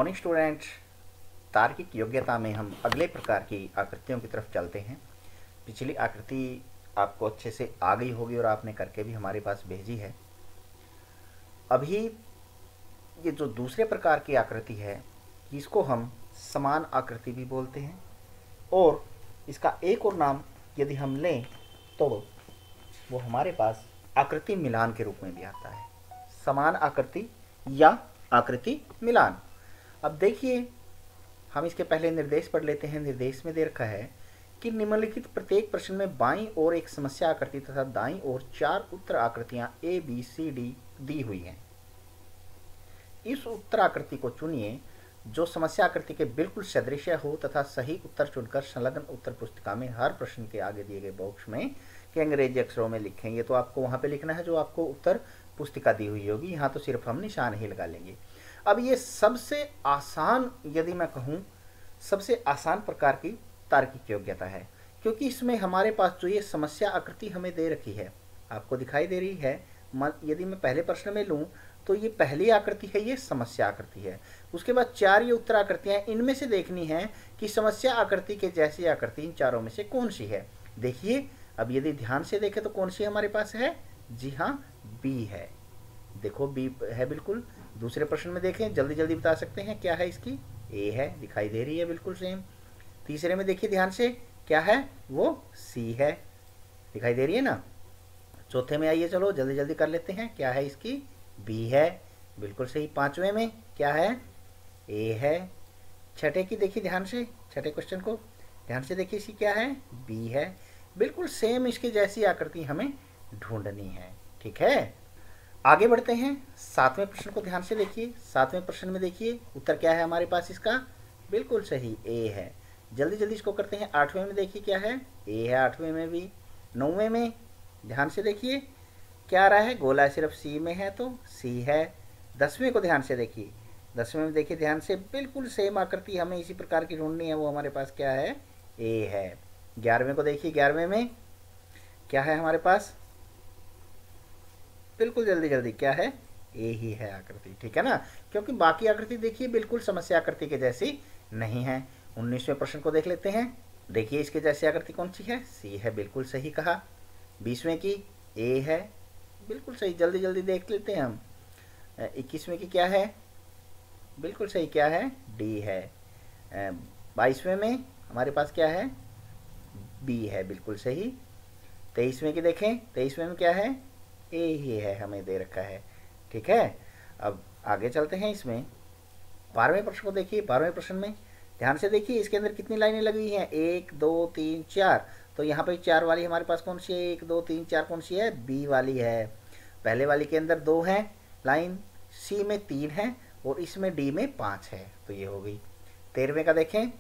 Morning student, तार्किक योग्यता में हम अगले प्रकार की आकृतियों की तरफ चलते हैं। पिछली आकृति आपको अच्छे से आ गई होगी और आपने करके भी हमारे पास भेजी है। अभी ये जो दूसरे प्रकार की आकृति है, इसको हम समान आकृति भी बोलते हैं, और इसका एक और नाम यदि हम लें तो वो हमारे पास आकृति मिलान के रूप में भी आता है। समान आकृति या आकृति मिलान। अब देखिए, हम इसके पहले निर्देश पढ़ लेते हैं। निर्देश में दे रखा है कि निम्नलिखित प्रत्येक प्रश्न में बाईं ओर एक समस्या आकृति तथा दाईं ओर 4 उत्तर आकृतियां ए बी सी डी दी हुई हैं। इस उत्तर आकृति को चुनिए जो समस्या आकृति के बिल्कुल सदृश हो तथा सही उत्तर चुनकर संलग्न उत्तर पुस्तिका में हर प्रश्न के आगे दिए गए बॉक्स में के अंग्रेजी अक्षरों में लिखें। ये तो आपको वहां पे लिखना है जो आपको उत्तर पुस्तिका दी हुई होगी। यहाँ तो सिर्फ हम निशान ही लगा लेंगे। अब ये सबसे आसान, यदि मैं कहूँ सबसे आसान प्रकार की तार्किक योग्यता है, क्योंकि इसमें हमारे पास जो ये समस्या आकृति हमें दे रखी है, आपको दिखाई दे रही है। यदि मैं पहले प्रश्न में लूँ तो ये पहली आकृति है, ये समस्या आकृति है। उसके बाद 4 ये उत्तर आकृतियां, इनमें से देखनी है कि समस्या आकृति के जैसी आकृति इन चारों में से कौन सी है। देखिए, अब यदि ध्यान से देखें तो कौन सी हमारे पास है? जी हाँ, बी है। देखो बी है बिल्कुल। दूसरे प्रश्न में देखें, जल्दी जल्दी बता सकते हैं क्या है इसकी? ए है, दिखाई दे रही है बिल्कुल सेम। तीसरे में देखिए ध्यान से, क्या है? वो सी है, दिखाई दे रही है ना। चौथे में आइए, चलो जल्दी जल्दी कर लेते हैं, क्या है इसकी? बी है, बिल्कुल सही। पांचवें में क्या है? ए है। छठे की देखिए ध्यान से, छठे क्वेश्चन को ध्यान से देखिए, इसकी क्या है? बी है। बिल्कुल सेम इसके जैसी आकृति हमें ढूंढनी है। ठीक है, आगे बढ़ते हैं। 7वें प्रश्न को ध्यान से देखिए। 7वें प्रश्न में देखिए उत्तर क्या है हमारे पास इसका? बिल्कुल सही, ए है। जल्दी जल्दी इसको करते हैं। 8वें में देखिए क्या है? ए है 8वें में भी। 9वें में ध्यान से देखिए क्या आ रहा है? गोला सिर्फ सी में है तो सी है। 10वें को ध्यान से देखिए। 10वें में देखिए ध्यान से, बिल्कुल सेम आकृति हमें इसी प्रकार की ढूंढनी है, वो हमारे पास क्या है? ए है। 11वें को देखिए, 11वें में क्या है हमारे पास? बिल्कुल जल्दी जल्दी, क्या है? ए ही है आकृति। ठीक है ना, क्योंकि बाकी आकृति देखिए बिल्कुल समस्या आकृति के जैसी नहीं है। 19वें प्रश्न को देख लेते हैं। देखिए इसके जैसी आकृति कौन सी है? सी है, बिल्कुल सही कहा। 20वें की ए है, बिल्कुल सही, जल्दी जल्दी देख लेते हैं हम। 21वें की क्या है? बिल्कुल सही, क्या है? डी है। 22वें में हमारे पास क्या है? बी है, बिल्कुल सही। 23वें की देखें, 23वें में क्या है? ए ही है, हमें दे रखा है। ठीक है, अब आगे चलते हैं। इसमें 12वें प्रश्न को देखिए। 12वें प्रश्न में ध्यान से देखिए, इसके अंदर कितनी लाइनें लगी हैं? 1 2 3 4। तो यहाँ पे 4 वाली हमारे पास कौन सी है? 1 2 3 4 कौन सी है? बी वाली है। पहले वाली के अंदर 2 है लाइन, सी में 3 है और इसमें डी में 5 है, तो ये हो गई। 13वें का देखें,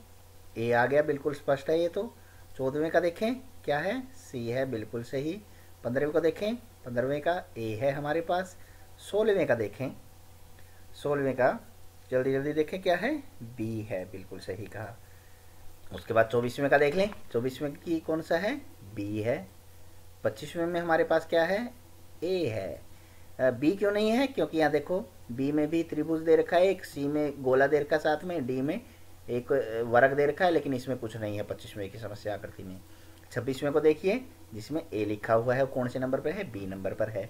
ए आ गया, बिल्कुल स्पष्ट है ये तो। 14वें का देखें, क्या है? सी है, बिल्कुल सही। 15वें को देखें, 15वें का ए है हमारे पास। 16वें का देखें, 16वें का जल्दी जल्दी देखें, क्या है? बी है, बिल्कुल सही कहा। उसके बाद 24वें का देख लें। 24वें की कौन सा है? बी है। 25वें में हमारे पास क्या है? ए है। बी क्यों नहीं है? क्योंकि यहाँ देखो, बी में भी त्रिभुज दे रखा है एक, सी में गोला दे रखा है साथ में, डी में एक वर्ग दे रखा है, लेकिन इसमें कुछ नहीं है 25वें की समस्या आकृति में। 26वें को देखिए, जिसमें ए लिखा हुआ है, वो कौन से नंबर पर है? बी नंबर पर है।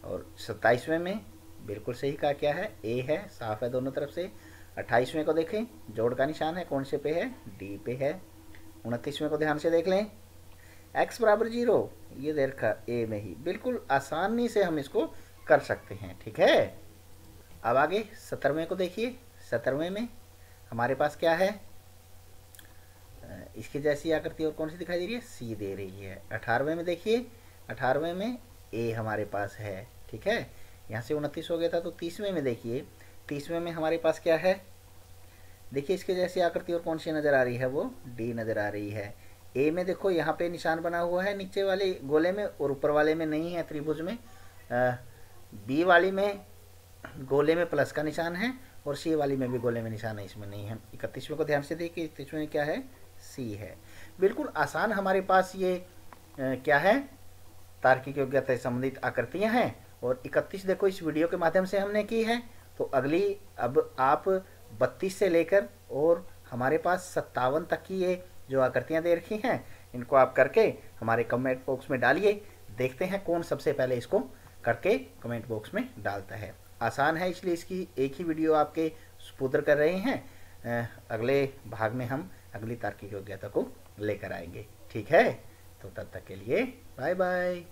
और 27वें में बिल्कुल सही कहा, क्या है? ए है, साफ है दोनों तरफ से। 28वें को देखें, जोड़ का निशान है, कौन से पे है? डी पे है। 29वें को ध्यान से देख लें, x बराबर 0, ये दे रखा ए में ही, बिल्कुल आसानी से हम इसको कर सकते हैं। ठीक है, अब आगे 17वें को देखिए। 17वें में हमारे पास क्या है? इसकी जैसी आकृति और कौन सी दिखाई दे रही है? सी दे रही है। 18वें में देखिए, 18वें में ए हमारे पास है। ठीक है, यहाँ से 29 हो गया था, तो 30वें में देखिए, 30वें में हमारे पास क्या है? देखिए इसके जैसी आकृति और कौन सी नज़र आ रही है? वो डी नज़र आ रही है। ए में देखो यहाँ पे निशान बना हुआ है नीचे वाले गोले में और ऊपर वाले में नहीं है, त्रिभुज में। बी वाली में गोले में प्लस का निशान है और सी वाली में भी गोले में निशान है, इसमें नहीं है। 31वें को ध्यान से देखिए, 31वें में क्या है? सी है। बिल्कुल आसान हमारे पास ये क्या है? तार्किक योग्यता से संबंधित आकृतियाँ हैं। और 31 देखो इस वीडियो के माध्यम से हमने की है। तो अगली, अब आप 32 से लेकर और हमारे पास 57 तक की ये जो आकृतियाँ दे रखी हैं, इनको आप करके हमारे कमेंट बॉक्स में डालिए। देखते हैं कौन सबसे पहले इसको करके कमेंट बॉक्स में डालता है। आसान है इसलिए इसकी एक ही वीडियो आपके सुपुर्द कर रहे हैं। अगले भाग में हम अगली तार्किक योग्यता को लेकर आएंगे। ठीक है, तो तब तक के लिए बाय बाय।